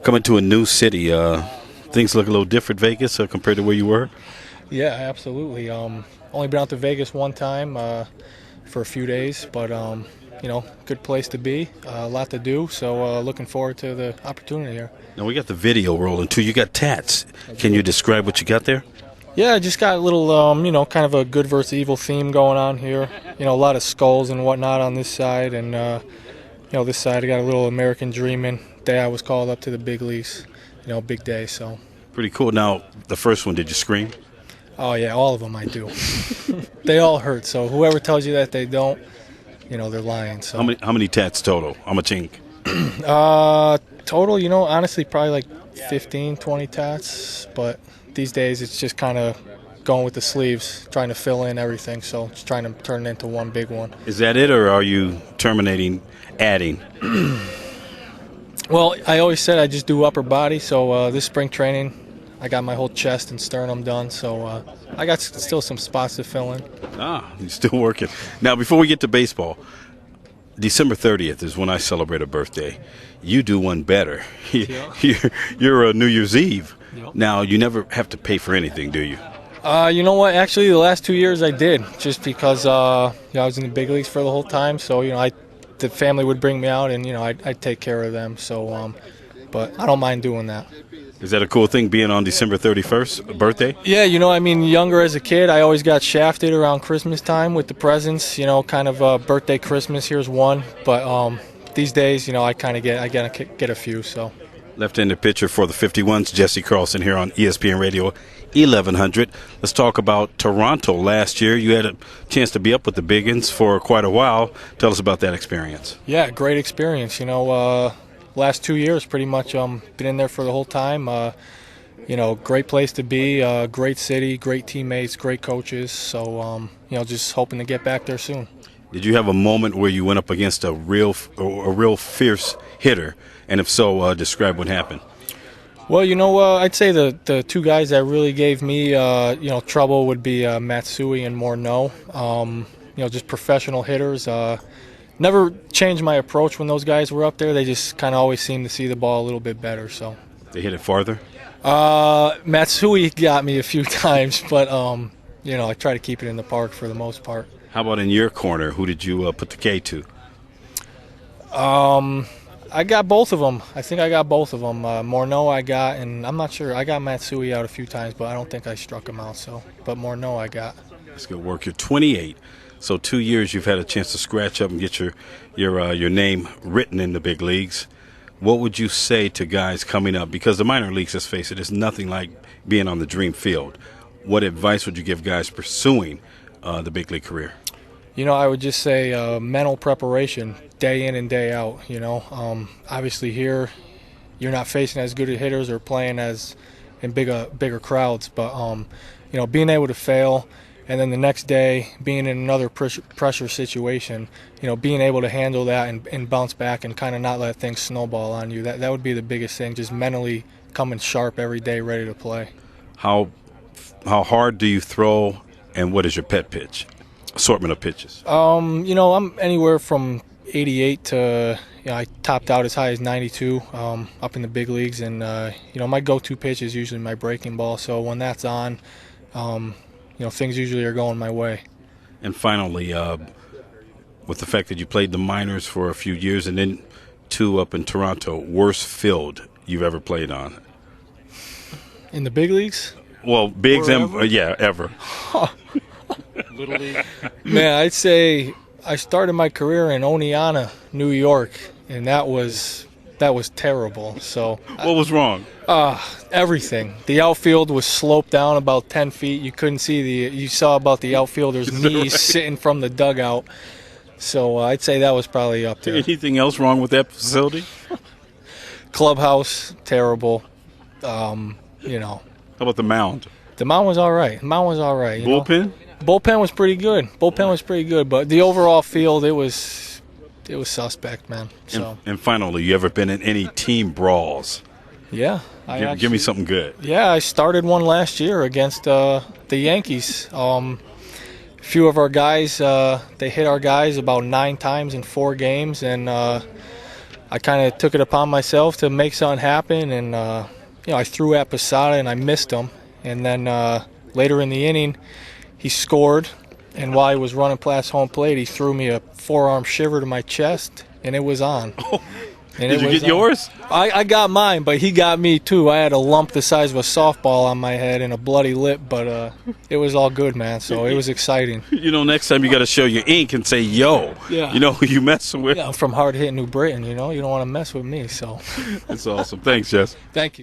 Coming to a new city, things look a little different, Vegas, compared to where you were? Yeah, absolutely. Only been out to Vegas one time for a few days, but good place to be, a lot to do. So looking forward to the opportunity here. Now we got the video rolling too. You got tats. Can you describe what you got there? Yeah, I just got a little, kind of a good versus evil theme going on here. A lot of skulls and whatnot on this side, and this side I got a little American dreaming. Day I was called up to the big leagues, big day. So pretty cool. Now the first one, did you scream? Oh yeah, all of them I do. They all hurt. So whoever tells you that they don't, they're lying. So how many tats total? How much ink? Total, honestly, probably like 15, 20 tats. But these days it's just kind of going with the sleeves, trying to fill in everything. So just trying to turn it into one big one. Is that it, or are you terminating, adding? Well, I always said I just do upper body. So this spring training, I got my whole chest and sternum done. So I got still some spots to fill in. You're still working. Now, before we get to baseball, December 30th is when I celebrate a birthday. You do one better. You're New Year's Eve. Yep. Now, you never have to pay for anything, do you? You know what? Actually, the last 2 years I did, just because I was in the big leagues for the whole time. So, the family would bring me out, and I'd take care of them. So, but I don't mind doing that. Is that a cool thing, being on December 31st, birthday? Yeah, younger as a kid, I always got shafted around Christmas time with the presents. Kind of birthday, Christmas. Here's one, but these days, I get a few. So. Left-handed pitcher for the 51s, Jesse Carlson, here on ESPN Radio 1100. Let's talk about Toronto last year. You had a chance to be up with the Biggins for quite a while. Tell us about that experience. Yeah, great experience. Last 2 years pretty much been in there for the whole time. Great place to be, great city, great teammates, great coaches. So, just hoping to get back there soon. Did you have a moment where you went up against a real fierce hitter? And if so, describe what happened. Well, I'd say the two guys that really gave me, trouble would be Matsui and Morneau. Just professional hitters. Never changed my approach when those guys were up there. They just kind of always seemed to see the ball a little bit better. So they hit it farther? Matsui got me a few times, but, I try to keep it in the park for the most part. How about in your corner? Who did you put the K to? I got both of them. I think I got both of them. Morneau I got, and I'm not sure. I got Matsui out a few times, but I don't think I struck him out. So, but Morneau I got. That's good work. You're 28, so 2 years you've had a chance to scratch up and get your name written in the big leagues. What would you say to guys coming up? Because the minor leagues, let's face it, is nothing like being on the dream field. What advice would you give guys pursuing the big league career? I would just say mental preparation, day in and day out. Obviously here, you're not facing as good of hitters or playing as in bigger crowds, but being able to fail, and then the next day being in another pressure situation, being able to handle that and bounce back and kind of not let things snowball on you. That would be the biggest thing. Just mentally coming sharp every day, ready to play. How hard do you throw, and what is your pet pitch? Assortment of pitches. I'm anywhere from 88 to I topped out as high as 92 up in the big leagues, and my go-to pitch is usually my breaking ball. So when that's on, things usually are going my way. And finally, with the fact that you played the minors for a few years and then 2 up in Toronto, worst field you've ever played on? In the big leagues? Well, bigs and ever. Little league. Man, I'd say I started my career in Oneonta, New York, and that was terrible. So what was wrong? Everything. The outfield was sloped down about 10 feet. You couldn't see you saw about the outfielder's knees sitting from the dugout. So I'd say that was probably up there. Anything else wrong with that facility? Clubhouse, terrible. How about the mound? The mound was all right. Bullpen? Bullpen was pretty good. But the overall field, it was suspect, man. So. And finally, you ever been in any team brawls? Yeah. Give me something good. Yeah, I started one last year against the Yankees. A few of our guys, they hit our guys about 9 times in 4 games, and I kind of took it upon myself to make something happen, and I threw at Posada and I missed him. And then later in the inning, he scored, and while he was running past home plate, he threw me a forearm shiver to my chest, and it was on. And Did you get yours? I got mine, but he got me too. I had a lump the size of a softball on my head and a bloody lip, but it was all good, man. So it was exciting. Next time you got to show your ink and say, yo, yeah. You know who you messing with. Yeah, I'm from hard-hitting New Britain, you don't want to mess with me. So It's awesome. Thanks, Jess. Thank you.